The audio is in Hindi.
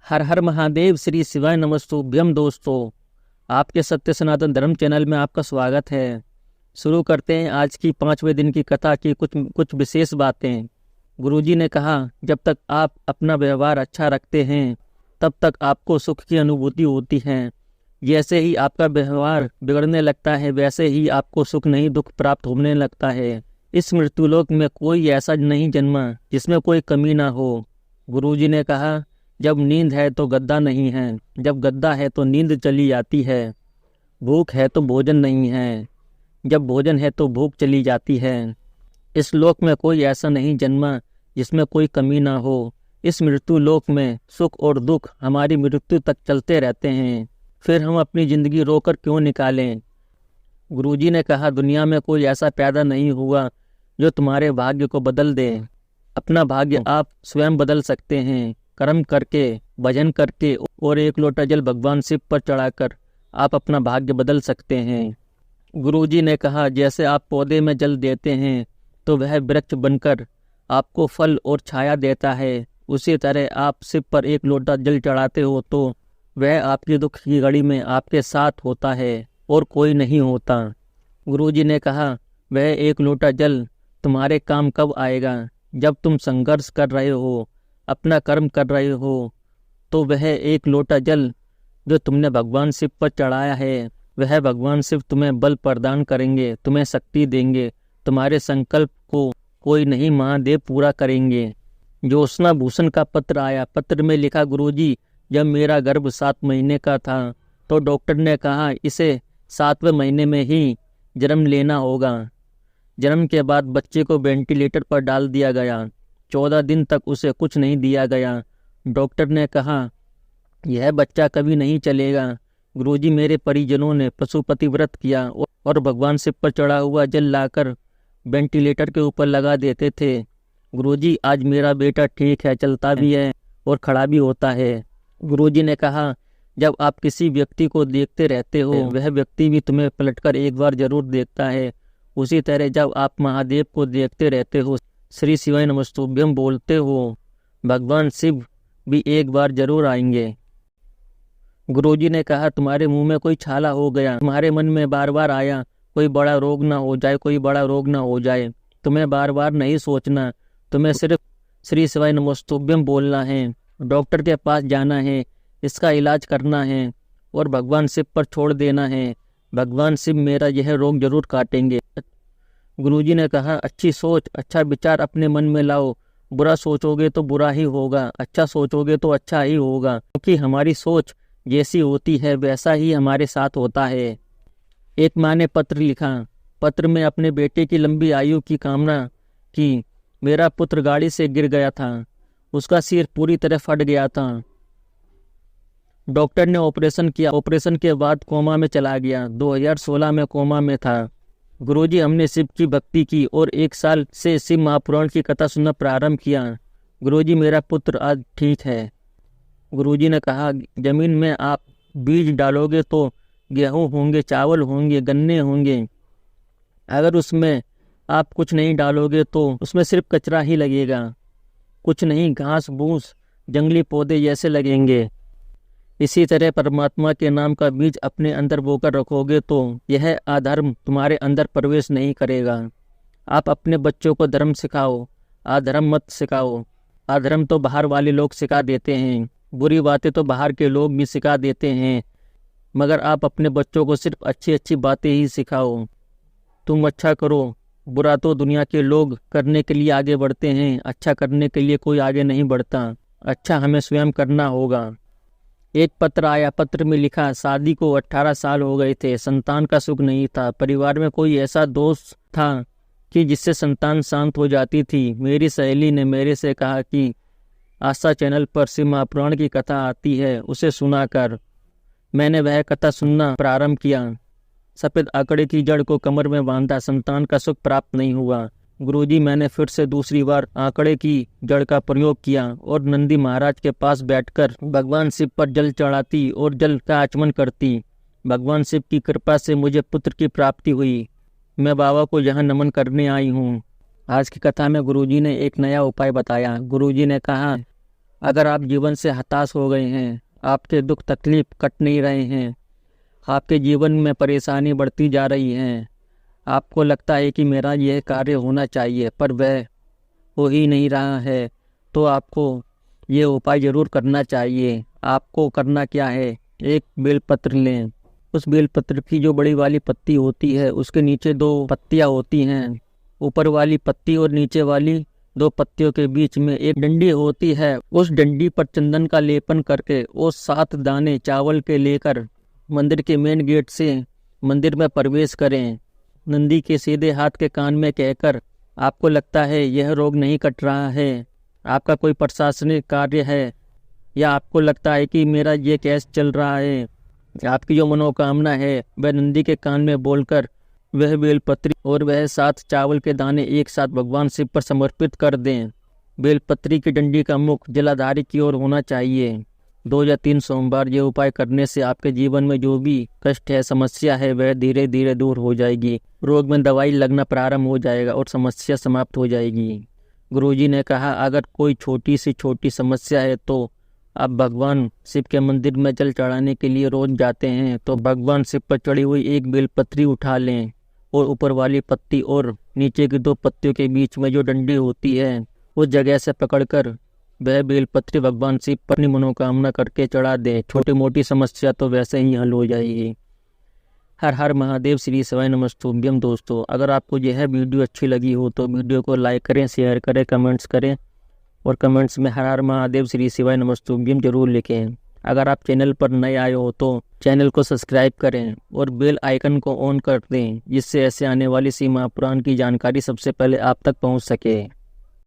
हर हर महादेव, श्री शिवाय नमस्तुभ्यम। दोस्तों, आपके सत्य सनातन धर्म चैनल में आपका स्वागत है। शुरू करते हैं आज की 5वें दिन की कथा की कुछ विशेष बातें। गुरुजी ने कहा, जब तक आप अपना व्यवहार अच्छा रखते हैं तब तक आपको सुख की अनुभूति होती है। जैसे ही आपका व्यवहार बिगड़ने लगता है वैसे ही आपको सुख नहीं दुख प्राप्त होने लगता है। इस मृत्युलोक में कोई ऐसा नहीं जन्मा जिसमें कोई कमी ना हो। गुरुजी ने कहा, जब नींद है तो गद्दा नहीं है, जब गद्दा है तो नींद चली जाती है। भूख है तो भोजन नहीं है, जब भोजन है तो भूख चली जाती है। इस लोक में कोई ऐसा नहीं जन्मा जिसमें कोई कमी ना हो। इस मृत्यु लोक में सुख और दुख हमारी मृत्यु तक चलते रहते हैं, फिर हम अपनी जिंदगी रोकर क्यों निकालें। गुरुजी ने कहा, दुनिया में कोई ऐसा पैदा नहीं हुआ जो तुम्हारे भाग्य को बदल दे। अपना भाग्य आप स्वयं बदल सकते हैं। कर्म करके, भजन करके और एक लोटा जल भगवान शिव पर चढ़ाकर आप अपना भाग्य बदल सकते हैं। गुरुजी ने कहा, जैसे आप पौधे में जल देते हैं तो वह वृक्ष बनकर आपको फल और छाया देता है, उसी तरह आप शिव पर एक लोटा जल चढ़ाते हो तो वह आपकी दुख की घड़ी में आपके साथ होता है और कोई नहीं होता। गुरुजी ने कहा, वह एक लोटा जल तुम्हारे काम कब आएगा? जब तुम संघर्ष कर रहे हो, अपना कर्म कर रहे हो, तो वह एक लोटा जल जो तुमने भगवान शिव पर चढ़ाया है वह भगवान शिव तुम्हें बल प्रदान करेंगे, तुम्हें शक्ति देंगे। तुम्हारे संकल्प को कोई नहीं महादेव पूरा करेंगे। ज्योत्सना भूषण का पत्र आया। पत्र में लिखा, गुरुजी, जब मेरा गर्भ 7 महीने का था तो डॉक्टर ने कहा इसे 7वें महीने में ही जन्म लेना होगा। जन्म के बाद बच्चे को वेंटिलेटर पर डाल दिया गया। 14 दिन तक उसे कुछ नहीं दिया गया। डॉक्टर ने कहा यह बच्चा कभी नहीं चलेगा। गुरुजी, मेरे परिजनों ने पशुपति व्रत किया और भगवान शिव पर चढ़ा हुआ जल लाकर वेंटिलेटर के ऊपर लगा देते थे। गुरुजी, आज मेरा बेटा ठीक है, चलता भी है और खड़ा भी होता है। गुरुजी ने कहा, जब आप किसी व्यक्ति को देखते रहते हो वह व्यक्ति भी तुम्हें पलटकर एक बार जरूर देखता है। उसी तरह जब आप महादेव को देखते रहते हो, श्री शिवाय नमस्तुभ्यम बोलते हो, भगवान शिव भी एक बार जरूर आएंगे। गुरुजी ने कहा, तुम्हारे मुंह में कोई छाला हो गया, तुम्हारे मन में बार बार आया कोई बड़ा रोग ना हो जाए, कोई बड़ा रोग ना हो जाए। तुम्हें बार बार नहीं सोचना, तुम्हें सिर्फ श्री शिवाय नमस्तुभ्यम बोलना है, डॉक्टर के पास जाना है, इसका इलाज करना है और भगवान शिव पर छोड़ देना है। भगवान शिव मेरा यह रोग जरूर काटेंगे। गुरुजी ने कहा, अच्छी सोच, अच्छा विचार अपने मन में लाओ। बुरा सोचोगे तो बुरा ही होगा, अच्छा सोचोगे तो अच्छा ही होगा, क्योंकि हमारी सोच जैसी होती है वैसा ही हमारे साथ होता है। एक माँ ने पत्र लिखा। पत्र में अपने बेटे की लंबी आयु की कामना की। मेरा पुत्र गाड़ी से गिर गया था, उसका सिर पूरी तरह फट गया था। डॉक्टर ने ऑपरेशन किया, ऑपरेशन के बाद कोमा में चला गया। 2016 में कोमा में था। गुरुजी, हमने शिव की भक्ति की और 1 साल से शिव महापुराण की कथा सुनना प्रारंभ किया। गुरुजी, मेरा पुत्र आज ठीक है। गुरुजी ने कहा, जमीन में आप बीज डालोगे तो गेहूं होंगे, चावल होंगे, गन्ने होंगे। अगर उसमें आप कुछ नहीं डालोगे तो उसमें सिर्फ कचरा ही लगेगा, कुछ नहीं, घास फूस जंगली पौधे जैसे लगेंगे। इसी तरह परमात्मा के नाम का बीज अपने अंदर बोकर रखोगे तो यह अधर्म तुम्हारे अंदर प्रवेश नहीं करेगा। आप अपने बच्चों को धर्म सिखाओ, अधर्म मत सिखाओ। अधर्म तो बाहर वाले लोग सिखा देते हैं, बुरी बातें तो बाहर के लोग भी सिखा देते हैं, मगर आप अपने बच्चों को सिर्फ अच्छी अच्छी बातें ही सिखाओ। तुम अच्छा करो, बुरा तो दुनिया के लोग करने के लिए आगे बढ़ते हैं, अच्छा करने के लिए कोई आगे नहीं बढ़ता। अच्छा हमें स्वयं करना होगा। एक पत्र आया। पत्र में लिखा, शादी को 18 साल हो गए थे, संतान का सुख नहीं था। परिवार में कोई ऐसा दोस्त था कि जिससे संतान शांत हो जाती थी। मेरी सहेली ने मेरे से कहा कि आस्था चैनल पर शिव महापुराण की कथा आती है, उसे सुना कर। मैंने वह कथा सुनना प्रारंभ किया। सफेद आंकड़े की जड़ को कमर में बांधा, संतान का सुख प्राप्त नहीं हुआ। गुरुजी, मैंने फिर से दूसरी बार आंकड़े की जड़ का प्रयोग किया और नंदी महाराज के पास बैठकर भगवान शिव पर जल चढ़ाती और जल का आचमन करती। भगवान शिव की कृपा से मुझे पुत्र की प्राप्ति हुई। मैं बाबा को यहाँ नमन करने आई हूँ। आज की कथा में गुरुजी ने एक नया उपाय बताया। गुरुजी ने कहा, अगर आप जीवन से हताश हो गए हैं, आपके दुख तकलीफ कट नहीं रहे हैं, आपके जीवन में परेशानी बढ़ती जा रही है, आपको लगता है कि मेरा यह कार्य होना चाहिए पर वह हो ही नहीं रहा है, तो आपको ये उपाय ज़रूर करना चाहिए। आपको करना क्या है, एक बेलपत्र लें। उस बेलपत्र की जो बड़ी वाली पत्ती होती है उसके नीचे 2 पत्तियां होती हैं। ऊपर वाली पत्ती और नीचे वाली 2 पत्तियों के बीच में एक डंडी होती है। उस डंडी पर चंदन का लेपन करके वो 7 दाने चावल के लेकर मंदिर के मेन गेट से मंदिर में प्रवेश करें। नंदी के सीधे हाथ के कान में कहकर, आपको लगता है यह रोग नहीं कट रहा है, आपका कोई प्रशासनिक कार्य है, या आपको लगता है कि मेरा ये केस चल रहा है, आपकी जो मनोकामना है वह नंदी के कान में बोलकर वह बेलपत्री और वह 7 चावल के दाने एक साथ भगवान शिव पर समर्पित कर दें। बेलपत्री की डंडी का मुख जलाधारी की ओर होना चाहिए। 2 या 3 सोमवार ये उपाय करने से आपके जीवन में जो भी कष्ट है, समस्या है, वह धीरे धीरे दूर हो जाएगी। रोग में दवाई लगना प्रारंभ हो जाएगा और समस्या समाप्त हो जाएगी। गुरुजी ने कहा, अगर कोई छोटी से छोटी समस्या है तो आप भगवान शिव के मंदिर में जल चढ़ाने के लिए रोज जाते हैं, तो भगवान शिव पर चढ़ी हुई एक बेलपत्री उठा लें और ऊपर वाली पत्ती और नीचे की 2 पत्तियों के बीच में जो डंडी होती है उस जगह से पकड़कर वह बेलपत्री भगवान शिव पर अपनी मनोकामना करके चढ़ा दें। छोटी मोटी समस्या तो वैसे ही हल हो जाएगी। हर हर महादेव, श्री शिवाय नमस्तुभ्यम। दोस्तों, अगर आपको यह वीडियो अच्छी लगी हो तो वीडियो को लाइक करें, शेयर करें, कमेंट्स करें और कमेंट्स में हर हर महादेव, श्री शिवाय नमस्तुभ्यम जरूर लिखें। अगर आप चैनल पर नए आए हो तो चैनल को सब्सक्राइब करें और बेल आइकन को ऑन कर दें, जिससे ऐसे आने वाली शिव महापुराण की जानकारी सबसे पहले आप तक पहुंच सके।